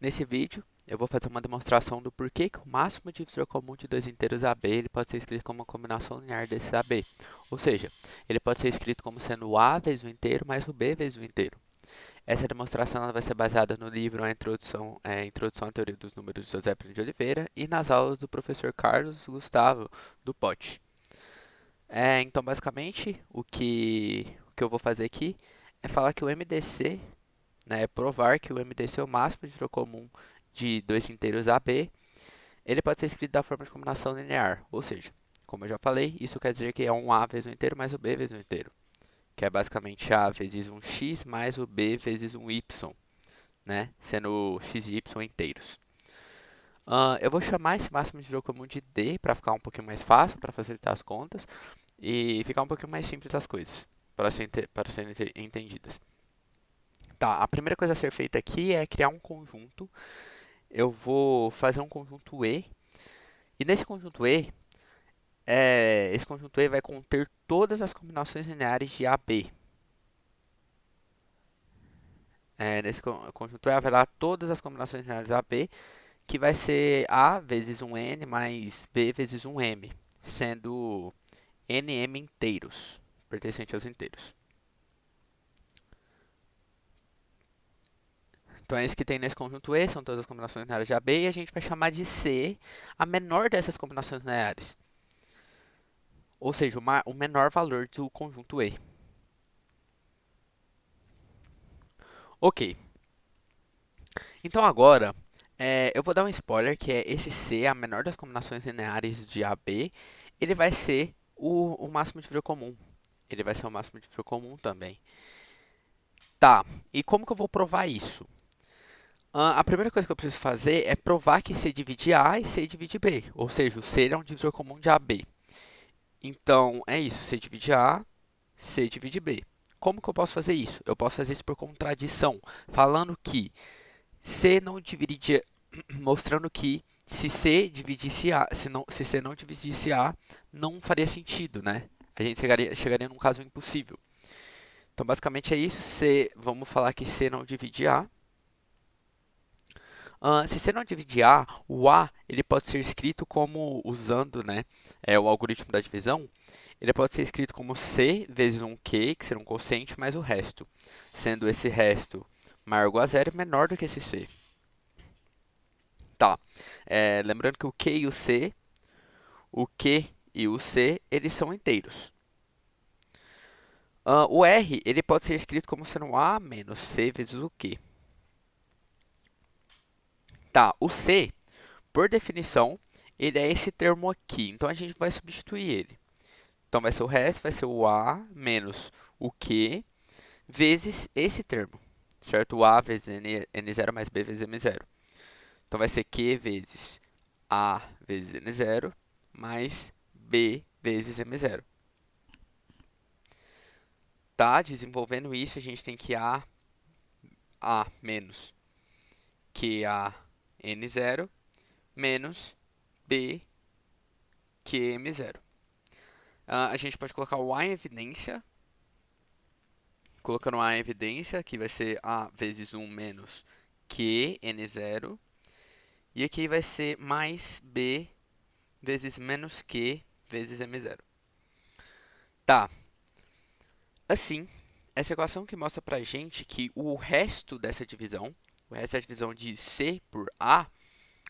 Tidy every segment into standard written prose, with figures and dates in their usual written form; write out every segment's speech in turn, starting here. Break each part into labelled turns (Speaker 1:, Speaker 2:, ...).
Speaker 1: Nesse vídeo, eu vou fazer uma demonstração do porquê que o máximo divisor comum de dois inteiros AB ele pode ser escrito como uma combinação linear desses AB. Ou seja, ele pode ser escrito como sendo o A vezes o inteiro mais o B vezes o inteiro. Essa demonstração ela vai ser baseada no livro Introdução à Teoria dos Números de José Primo de Oliveira e nas aulas do professor Carlos Gustavo do Pote. Então, basicamente, o que eu vou fazer aqui é falar que o MDC, né, é provar que o MDC é o máximo divisor comum de dois inteiros AB. Ele pode ser escrito da forma de combinação linear, ou seja, como eu já falei, isso quer dizer que é um A vezes um inteiro mais o B vezes um inteiro, que é basicamente A vezes um X mais o B vezes um Y, né, sendo X e Y inteiros. Eu vou chamar esse máximo divisor comum de D para ficar um pouquinho mais fácil, para facilitar as contas e ficar um pouquinho mais simples as coisas, para serem entendidas. Tá, a primeira coisa a ser feita aqui é criar um conjunto. Eu vou fazer um conjunto E, e nesse conjunto E, esse conjunto E vai conter todas as combinações lineares de AB. Nesse conjunto E haverá todas as combinações lineares AB, que vai ser A vezes um N mais B vezes um M, sendo NM inteiros, pertencente aos inteiros. Então é isso que tem nesse conjunto E, são todas as combinações lineares de AB, e a gente vai chamar de C a menor dessas combinações lineares. Ou seja, o menor valor do conjunto E. Ok, então agora eu vou dar um spoiler que é esse C, a menor das combinações lineares de AB, ele vai ser o máximo divisor comum. Ele vai ser o máximo divisor comum também. Tá, e como que eu vou provar isso? A primeira coisa que eu preciso fazer é provar que C divide A e C divide B, ou seja, o C é um divisor comum de AB. Então, é isso, C divide A, C divide B. Como que eu posso fazer isso? Eu posso fazer isso por contradição, falando que C não dividiria, mostrando que se C dividisse A, se C não dividisse A, não faria sentido, né? A gente chegaria num caso impossível. Então, basicamente é isso. Vamos falar que C não divide A. Se C não divide A, o A ele pode ser escrito como, usando, né, o algoritmo da divisão, ele pode ser escrito como C vezes um Q, que será um quociente, mais o resto, sendo esse resto maior ou igual a zero e menor do que esse C. Tá. Lembrando que o Q e o C, eles são inteiros. O R, ele pode ser escrito como sendo A menos C vezes o Q. Tá, o C, por definição, ele é esse termo aqui. Então, a gente vai substituir ele. Então, vai ser o resto, vai ser o A menos o Q vezes esse termo. Certo? O A vezes N0 mais B vezes M0. Então, vai ser Q vezes A vezes N0 mais B vezes M0. Tá? Desenvolvendo isso, a gente tem que A menos QA N0 menos B QM0. A gente pode colocar o A em evidência. Colocando A em evidência, que vai ser A vezes 1 menos Q N0. E aqui vai ser mais B vezes menos Q vezes M0. Tá, assim, essa equação que mostra pra gente que o resto dessa divisão, o resto da divisão de C por A,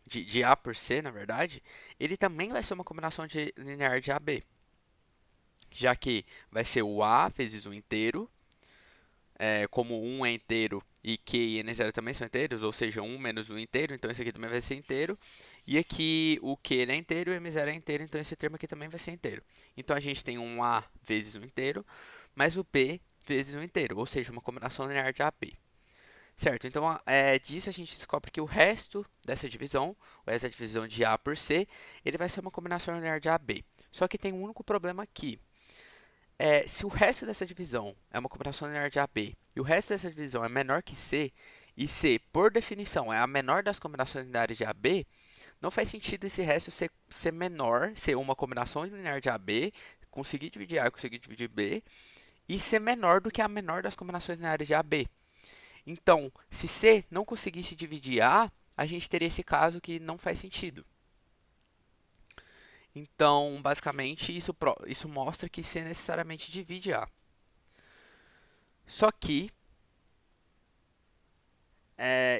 Speaker 1: de A por C, na verdade, ele também vai ser uma combinação linear de AB. Já que vai ser o A vezes um inteiro, como 1 é inteiro e Q e N0 também são inteiros, ou seja, 1 menos 1 inteiro, então esse aqui também vai ser inteiro. E aqui o Q ele é inteiro e o M0 é inteiro, então esse termo aqui também vai ser inteiro. Então a gente tem um A vezes um inteiro, mais o B vezes um inteiro, ou seja, uma combinação linear de AB. Certo, então disso a gente descobre que o resto dessa divisão, ou essa divisão de A por C, ele vai ser uma combinação linear de AB. Só que tem um único problema aqui. Se o resto dessa divisão é uma combinação linear de AB e o resto dessa divisão é menor que C, e C, por definição, é a menor das combinações lineares de AB, não faz sentido esse resto ser menor, ser uma combinação linear de AB, conseguir dividir A e conseguir dividir B, e ser menor do que a menor das combinações lineares de AB. Então, se C não conseguisse dividir A, a gente teria esse caso que não faz sentido. Então, basicamente, isso mostra que C necessariamente divide A. Só que,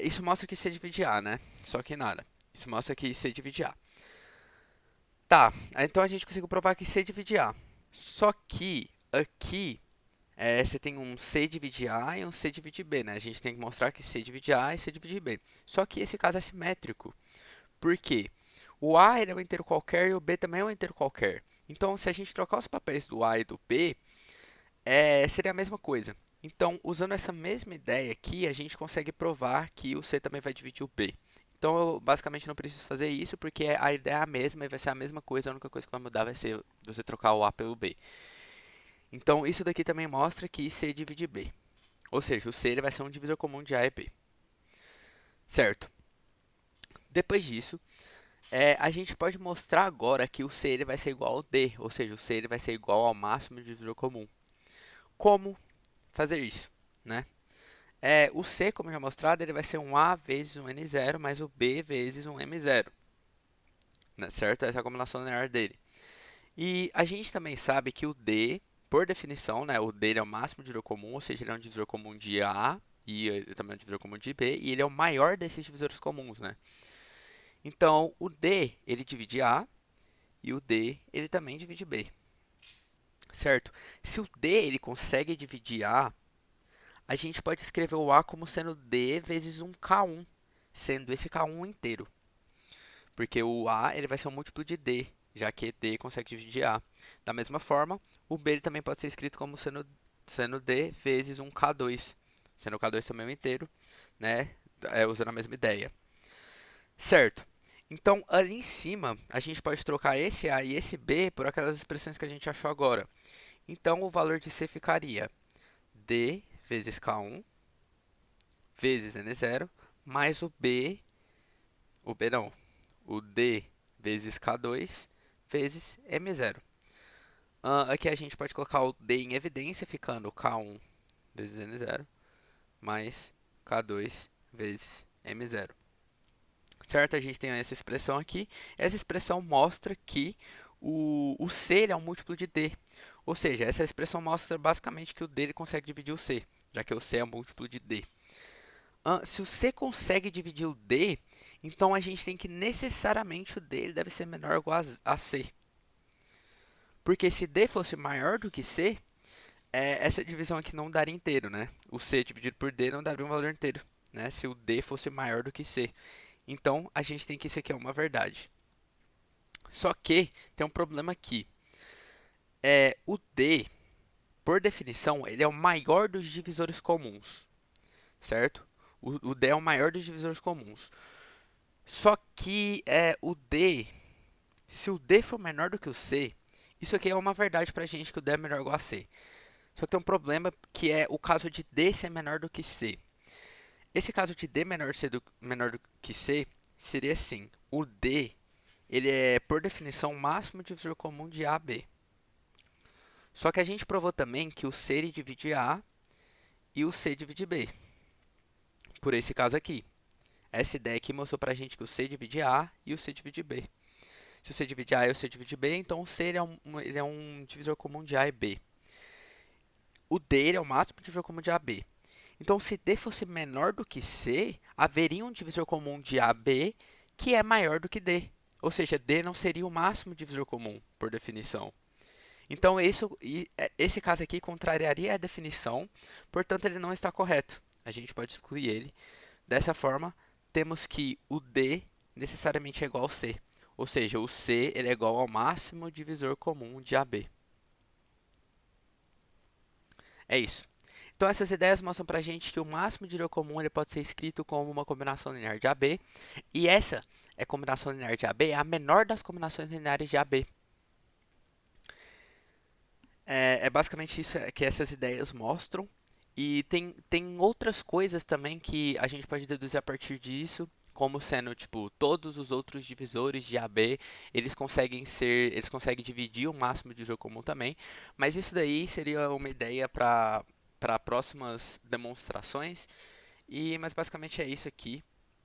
Speaker 1: isso mostra que C divide A, né? Só que nada. Isso mostra que C divide A. Tá, então a gente conseguiu provar que C divide A. Só que, aqui, você tem um C divide A e um C divide B, né? A gente tem que mostrar que C divide A e C divide B. Só que esse caso é simétrico. Por quê? O A ele é um inteiro qualquer e o B também é um inteiro qualquer. Então, se a gente trocar os papéis do A e do B, seria a mesma coisa. Então, usando essa mesma ideia aqui, a gente consegue provar que o C também vai dividir o B. Então, eu basicamente não preciso fazer isso, porque a ideia é a mesma e vai ser a mesma coisa. A única coisa que vai mudar vai ser você trocar o A pelo B. Então, isso daqui também mostra que C divide B. Ou seja, o C ele vai ser um divisor comum de A e B. Certo? Depois disso, a gente pode mostrar agora que o C ele vai ser igual ao D. Ou seja, o C ele vai ser igual ao máximo divisor comum. Como fazer isso? Né? O C, como já mostrado, ele vai ser um A vezes um N0 mais o B vezes um M0. Né? Certo? Essa é a combinação linear dele. E a gente também sabe que o D, por definição, né, o D ele é o máximo divisor comum, ou seja, ele é um divisor comum de A e ele também é um divisor comum de B, e ele é o maior desses divisores comuns, né? Então, o D, ele divide A e o D, ele também divide B, certo? Se o D, ele consegue dividir a gente pode escrever o A como sendo D vezes um K1, sendo esse K1 inteiro. Porque o A ele vai ser um múltiplo de D, já que D consegue dividir A. Da mesma forma, o B ele também pode ser escrito como sendo D vezes um K2, sendo o K2 também um inteiro, né? Usando a mesma ideia. Certo. Então, ali em cima, a gente pode trocar esse A e esse B por aquelas expressões que a gente achou agora. Então, o valor de C ficaria D vezes K1 vezes N0 mais o B não, o D vezes K2 vezes M0. Aqui a gente pode colocar o D em evidência, ficando K1 vezes N0 mais K2 vezes M0. Certo? A gente tem essa expressão aqui. Essa expressão mostra que o C ele é um múltiplo de D. Ou seja, essa expressão mostra basicamente que o D ele consegue dividir o C, já que o C é um múltiplo de D. Se o C consegue dividir o D, então a gente tem que necessariamente o D ele deve ser menor ou igual a C. Porque se D fosse maior do que C, essa divisão aqui não daria inteiro, né? O C dividido por D não daria um valor inteiro, né? Se o D fosse maior do que C. Então, a gente tem que isso aqui é uma verdade. Só que tem um problema aqui. O D, por definição, ele é o maior dos divisores comuns, certo? O D é o maior dos divisores comuns. Só que o D, se o D for menor do que o C, isso aqui é uma verdade pra gente que o D é menor ou igual a C. Só que tem um problema que é o caso de D ser menor do que C. Esse caso de D menor do que C seria assim: o D ele é, por definição, o máximo divisor comum de A, B. Só que a gente provou também que o C ele divide A e o C divide B. Por esse caso aqui. Essa ideia aqui mostrou pra gente que o C divide A e o C divide B. Se o C divide A e o C divide B, então o C ele é um divisor comum de A e B. O D ele é o máximo divisor comum de A e B. Então, se D fosse menor do que C, haveria um divisor comum de AB que é maior do que D. Ou seja, D não seria o máximo divisor comum, por definição. Então, esse caso aqui contrariaria a definição, portanto, ele não está correto. A gente pode excluir ele. Dessa forma, temos que o D necessariamente é igual ao C. Ou seja, o C ele é igual ao máximo divisor comum de AB. É isso. Então, essas ideias mostram pra gente que o máximo divisor comum ele pode ser escrito como uma combinação linear de AB, e essa combinação linear de AB é a menor das combinações lineares de AB. É basicamente isso que essas ideias mostram, e tem outras coisas também que a gente pode deduzir a partir disso, como sendo, tipo, todos os outros divisores de AB, eles conseguem dividir o máximo divisor comum também, mas isso daí seria uma ideia para próximas demonstrações. Mas basicamente é isso aqui.